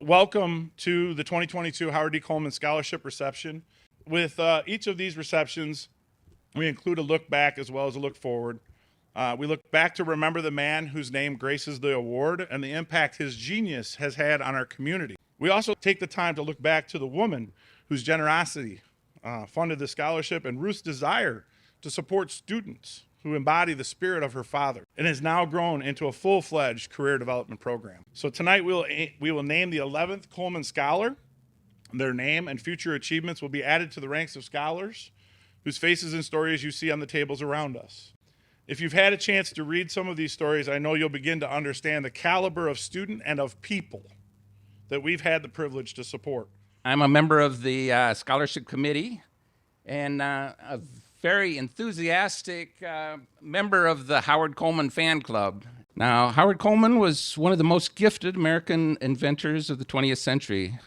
Welcome to the 2022 Howard D. Colman Scholarship Reception. With each of these receptions, we include a look back as well as a look forward. We look back to remember the man whose name graces the award and the impact his genius has had on our community. We also take the time to look back to the woman whose generosity funded the scholarship and Ruth's desire to support students who embody the spirit of her father and has now grown into a full-fledged career development program. So tonight we will name the 11th Colman Scholar. Their name and future achievements will be added to the ranks of scholars whose faces and stories you see on the tables around us. If you've had a chance to read some of these stories, I know you'll begin to understand the caliber of student and of people that we've had the privilege to support. I'm a member of the scholarship committee and a very enthusiastic member of the Howard Colman fan club. Now, Howard Colman was one of the most gifted American inventors of the 20th century.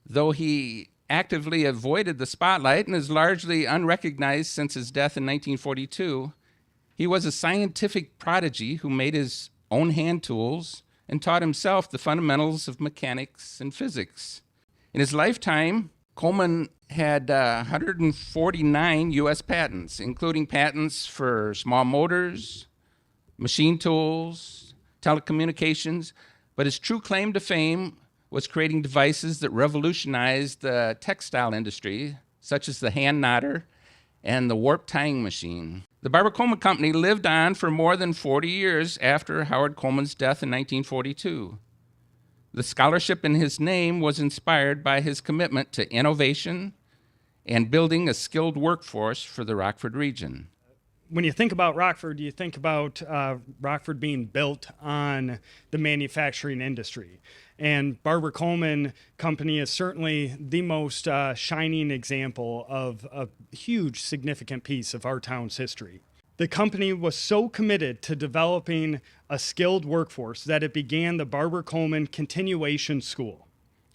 Though he actively avoided the spotlight and is largely unrecognized since his death in 1942, he was a scientific prodigy who made his own hand tools and taught himself the fundamentals of mechanics and physics. In his lifetime, Colman had 149 U.S. patents, including patents for small motors, machine tools, telecommunications, but his true claim to fame was creating devices that revolutionized the textile industry, such as the hand knotter and the warp tying machine. The Barber-Colman Company lived on for more than 40 years after Howard Colman's death in 1942. The scholarship in his name was inspired by his commitment to innovation and building a skilled workforce for the Rockford region. When you think about Rockford, you think about Rockford being built on the manufacturing industry. And Barber-Colman Company is certainly the most shining example of a huge, significant piece of our town's history. The company was so committed to developing a skilled workforce that it began the Barber-Colman Continuation School,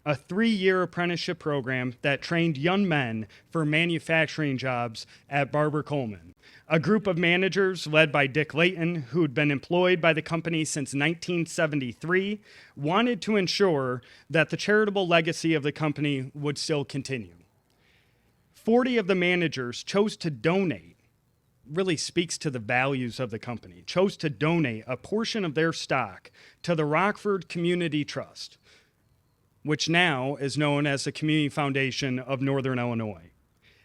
a 3-year apprenticeship program that trained young men for manufacturing jobs at Barber-Colman. A group of managers led by Dick Layton, who had been employed by the company since 1973, wanted to ensure that the charitable legacy of the company would still continue. 40 of the managers chose to donate. Really speaks to the values of the company, chose to donate a portion of their stock to the Rockford Community Trust, which now is known as the Community Foundation of Northern Illinois.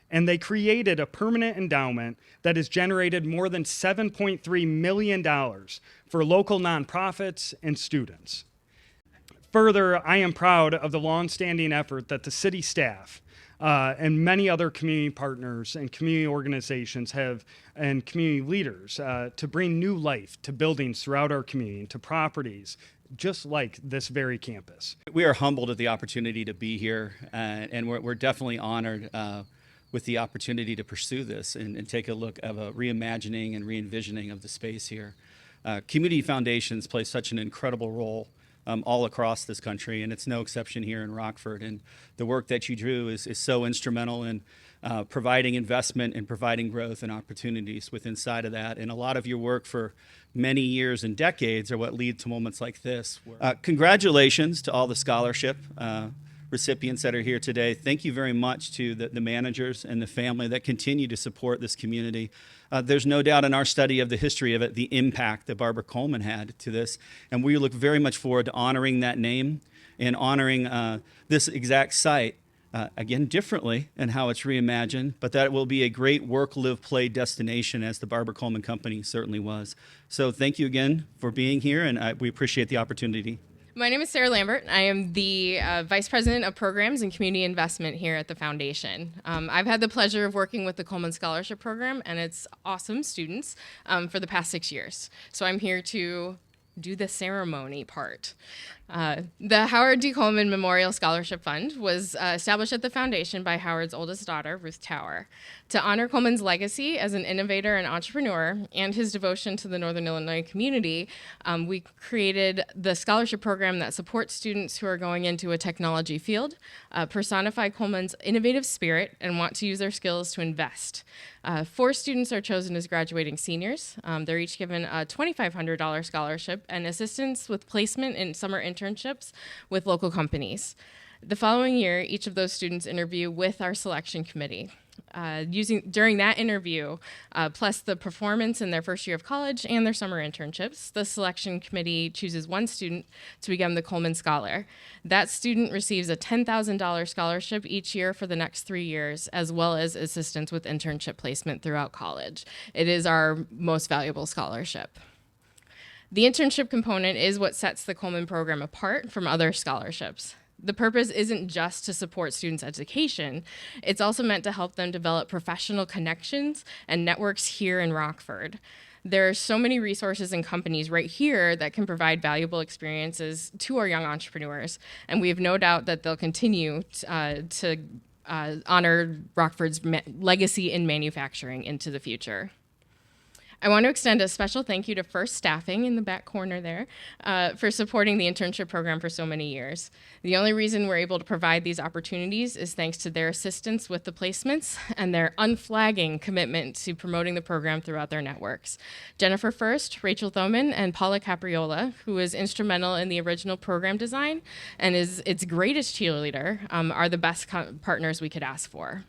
And they created a permanent endowment that has generated more than $7.3 million for local nonprofits and students. Further, I am proud of the longstanding effort that the city staff and many other community partners and community organizations have, and community leaders, to bring new life to buildings throughout our community and to properties just like this very campus. We are humbled at the opportunity to be here, and we're definitely honored with the opportunity to pursue this and take a look at a reimagining and re-envisioning of the space here. Community foundations play such an incredible role all across this country, and it's no exception here in Rockford. And the work that you do is so instrumental in providing investment and providing growth and opportunities with inside of that. And a lot of your work for many years and decades are what lead to moments like this. Congratulations to all the scholarship recipients that are here today. Thank you very much to the managers and the family that continue to support this community. There's no doubt in our study of the history of it, the impact that Barber-Colman had to this. And we look very much forward to honoring that name and honoring this exact site, again, differently in how it's reimagined, but that will be a great work, live, play destination as the Barber-Colman Company certainly was. So thank you again for being here, and we appreciate the opportunity. My name is Sarah Lambert. I am the Vice President of Programs and Community Investment here at the Foundation. I've had the pleasure of working with the Colman Scholarship Program and its awesome students for the past 6 years. So I'm here to do the ceremony part. The Howard D. Colman Memorial Scholarship Fund was established at the Foundation by Howard's oldest daughter, Ruth Tower, to honor Colman's legacy as an innovator and entrepreneur and his devotion to the Northern Illinois community. We created the scholarship program that supports students who are going into a technology field, personify Colman's innovative spirit, and want to use their skills to invest. 4 students are chosen as graduating seniors. They're each given a $2,500 scholarship and assistance with placement in summer internships with local companies. The following year, each of those students interview with our selection committee. During that interview, plus the performance in their first year of college and their summer internships, the selection committee chooses one student to become the Colman Scholar. That student receives a $10,000 scholarship each year for the next 3 years, as well as assistance with internship placement throughout college. It is our most valuable scholarship. The internship component is what sets the Colman program apart from other scholarships. The purpose isn't just to support students' education, it's also meant to help them develop professional connections and networks here in Rockford. There are so many resources and companies right here that can provide valuable experiences to our young entrepreneurs, and we have no doubt that they'll continue to honor Rockford's legacy in manufacturing into the future. I want to extend a special thank you to First Staffing in the back corner there for supporting the internship program for so many years. The only reason we're able to provide these opportunities is thanks to their assistance with the placements and their unflagging commitment to promoting the program throughout their networks. Jennifer First, Rachel Thoman, and Paula Capriola, who is instrumental in the original program design and is its greatest cheerleader, are the best partners we could ask for.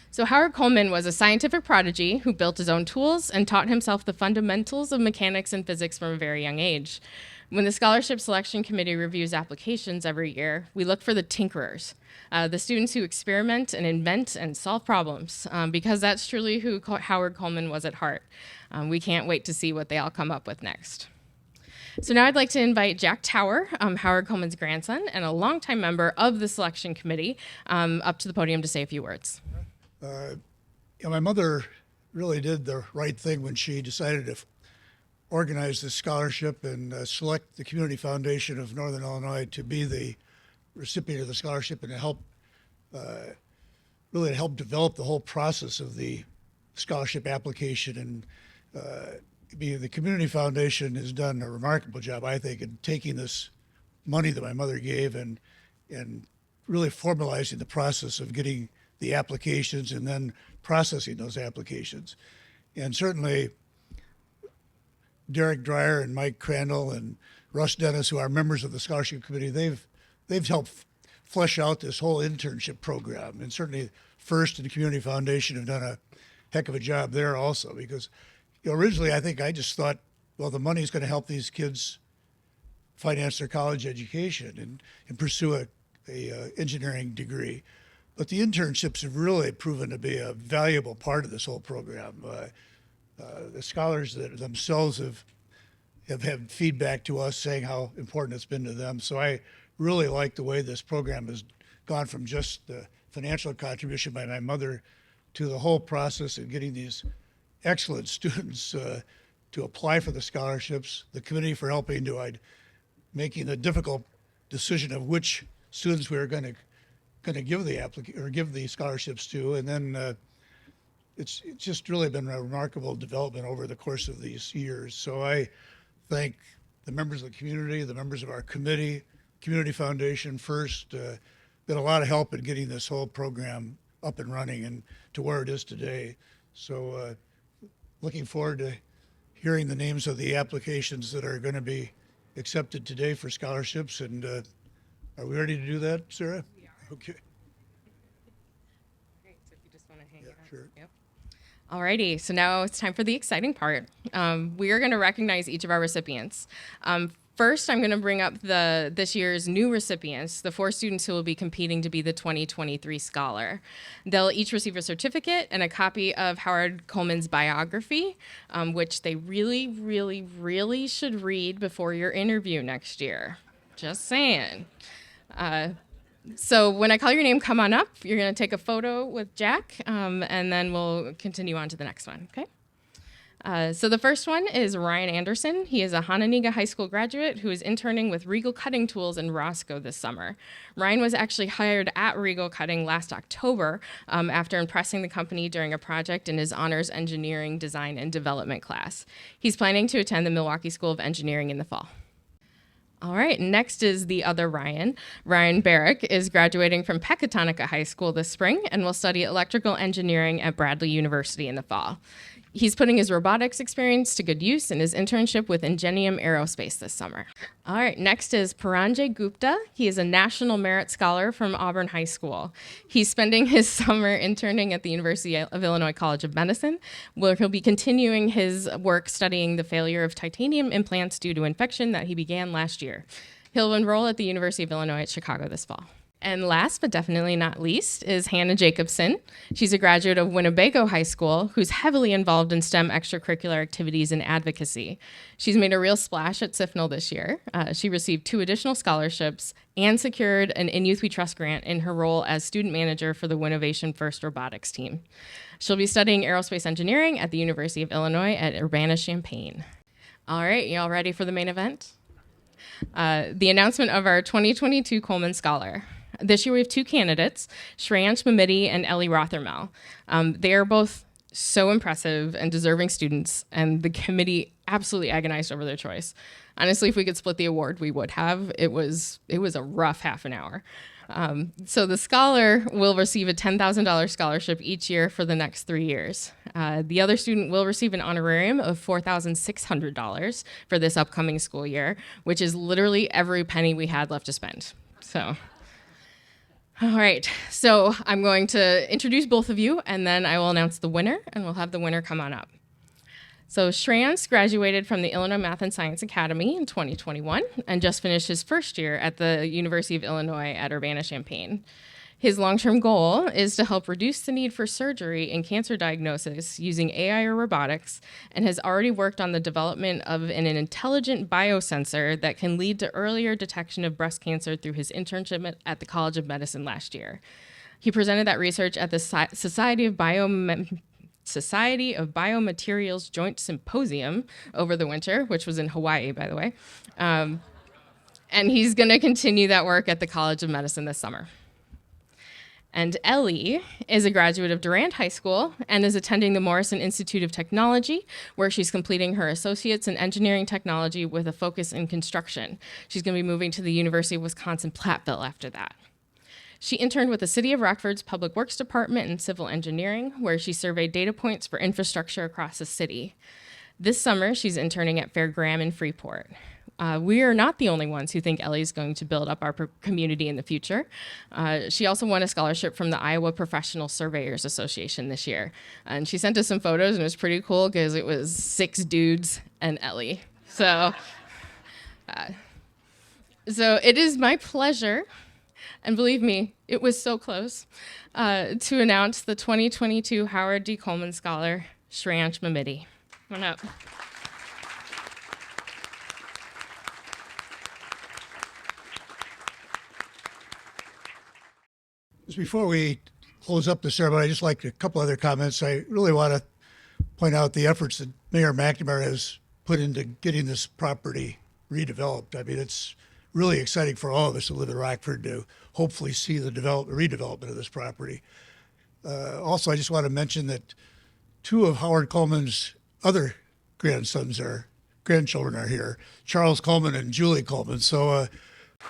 So Howard Colman was a scientific prodigy who built his own tools and taught himself the fundamentals of mechanics and physics from a very young age. When the Scholarship Selection Committee reviews applications every year, we look for the tinkerers, the students who experiment and invent and solve problems, because that's truly who Howard Colman was at heart. We can't wait to see what they all come up with next. So now I'd like to invite Jack Tower, Howard Colman's grandson, and a longtime member of the selection committee, up to the podium to say a few words. My mother really did the right thing when she decided to organize this scholarship and select the Community Foundation of Northern Illinois to be the recipient of the scholarship and to help develop the whole process of the scholarship application. And the Community Foundation has done a remarkable job, I think, in taking this money that my mother gave and really formalizing the process of getting the applications and then processing those applications. And certainly Derek Dreyer and Mike Crandall and Russ Dennis, who are members of the scholarship committee, they've helped flesh out this whole internship program. And certainly First and the Community Foundation have done a heck of a job there also, because originally I think I just thought, well, the money is going to help these kids finance their college education and pursue a engineering degree. But the internships have really proven to be a valuable part of this whole program. The scholars that themselves have had feedback to us saying how important it's been to them. So I really like the way this program has gone from just the financial contribution by my mother to the whole process of getting these excellent students to apply for the scholarships, the committee for helping to making the difficult decision of which students we were going to give the scholarships to, and then it's just really been a remarkable development over the course of these years. So I thank the members of the community, the members of our committee, Community Foundation First. Been a lot of help in getting this whole program up and running and to where it is today. So looking forward to hearing the names of the applications that are going to be accepted today for scholarships. And are we ready to do that, Sarah? We are. Okay. Great, so if you just want to hang Yeah, out. sure. Yep. Alrighty, so now it's time for the exciting part. We are going to recognize each of our recipients. First, I'm going to bring up this year's new recipients, the 4 students who will be competing to be the 2023 Scholar. They'll each receive a certificate and a copy of Howard Colman's biography, which they really, really, really should read before your interview next year. Just saying. So when I call your name, come on up. You're going to take a photo with Jack, and then we'll continue on to the next one, okay? So the first one is Ryan Anderson. He is a Hananiga High School graduate who is interning with Regal Cutting Tools in Roscoe this summer. Ryan was actually hired at Regal Cutting last October after impressing the company during a project in his honors engineering design and development class. He's planning to attend the Milwaukee School of Engineering in the fall. All right, next is the other Ryan. Ryan Barrick is graduating from Pecatonica High School this spring and will study electrical engineering at Bradley University in the fall. He's putting his robotics experience to good use in his internship with Ingenium Aerospace this summer. All right, next is Paranjay Gupta. He is a National Merit Scholar from Auburn High School. He's spending his summer interning at the University of Illinois College of Medicine, where he'll be continuing his work studying the failure of titanium implants due to infection that he began last year. He'll enroll at the University of Illinois at Chicago this fall. And last but definitely not least is Hannah Jacobson. She's a graduate of Winnebago High School who's heavily involved in STEM extracurricular activities and advocacy. She's made a real splash at CFNIL this year. She received 2 additional scholarships and secured an In Youth We Trust grant in her role as student manager for the Winnovation First Robotics team. She'll be studying aerospace engineering at the University of Illinois at Urbana-Champaign. All right, y'all ready for the main event? The announcement of our 2022 Colman Scholar. This year we have 2 candidates, Shreyansh Mamidi and Ellie Rothermel. They are both so impressive and deserving students, and the committee absolutely agonized over their choice. Honestly, if we could split the award, we would have. It was a rough half an hour. So the scholar will receive a $10,000 scholarship each year for the next 3 years. The other student will receive an honorarium of $4,600 for this upcoming school year, which is literally every penny we had left to spend. So, all right. So I'm going to introduce both of you, and then I will announce the winner, and we'll have the winner come on up. So Shreyansh graduated from the Illinois Math and Science Academy in 2021 and just finished his first year at the University of Illinois at Urbana-Champaign. His long-term goal is to help reduce the need for surgery in cancer diagnosis using AI or robotics, and has already worked on the development of an intelligent biosensor that can lead to earlier detection of breast cancer through his internship at the College of Medicine last year. He presented that research at the Society of Biomaterials Joint Symposium over the winter, which was in Hawaii, by the way. And he's going to continue that work at the College of Medicine this summer. And Ellie is a graduate of Durant High School and is attending the Morrison Institute of Technology, where she's completing her associates in engineering technology with a focus in construction. She's going to be moving to the University of Wisconsin-Platteville after that. She interned with the City of Rockford's Public Works Department in civil engineering, where she surveyed data points for infrastructure across the city. This summer, she's interning at Fair Graham in Freeport. We are not the only ones who think Ellie is going to build up our community in the future. She also won a scholarship from the Iowa Professional Surveyors Association this year. And she sent us some photos, and it was pretty cool because it was 6 dudes and Ellie. So it is my pleasure, and believe me, it was so close, to announce the 2022 Howard D. Colman Scholar, Shreyansh Mamidi. Come on up. Just before we close up the ceremony, I'd just like a couple other comments. I really want to point out the efforts that Mayor McNamara has put into getting this property redeveloped. I mean, it's really exciting for all of us who live in Rockford to hopefully see the redevelopment of this property. Also, I just want to mention that 2 of Howard Colman's other grandchildren are here, Charles Colman and Julie Colman. So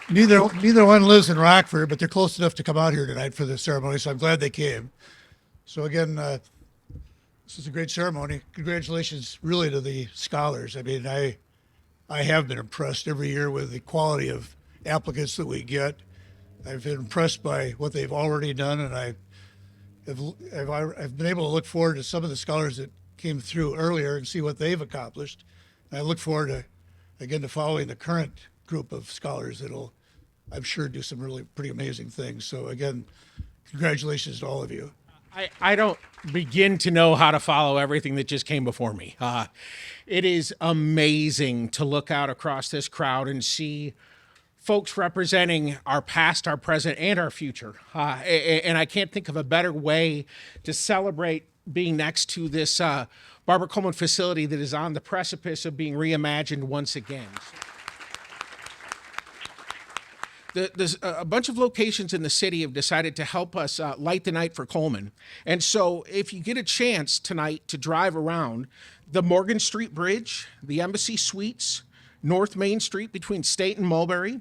neither one lives in Rockford, but they're close enough to come out here tonight for the ceremony, so I'm glad they came. So again, this is a great ceremony. Congratulations really to the scholars. I mean, I have been impressed every year with the quality of applicants that we get. I've been impressed by what they've already done, and I've been able to look forward to some of the scholars that came through earlier and see what they've accomplished. And I look forward to following the current group of scholars that'll, I'm sure, do some really pretty amazing things. So again, congratulations to all of you. I don't begin to know how to follow everything that just came before me. It is amazing to look out across this crowd and see folks representing our past, our present, and our future. And I can't think of a better way to celebrate being next to this Barber-Colman facility that is on the precipice of being reimagined once again. There's a bunch of locations in the city have decided to help us light the night for Colman. And so if you get a chance tonight to drive around the Morgan Street Bridge, the Embassy Suites, North Main Street between State and Mulberry,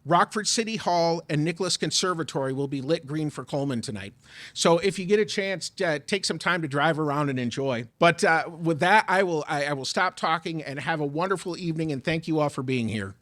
Rockford City Hall, and Nicholas Conservatory will be lit green for Colman tonight. So if you get a chance, take some time to drive around and enjoy. But with that, I will stop talking and have a wonderful evening, and thank you all for being here.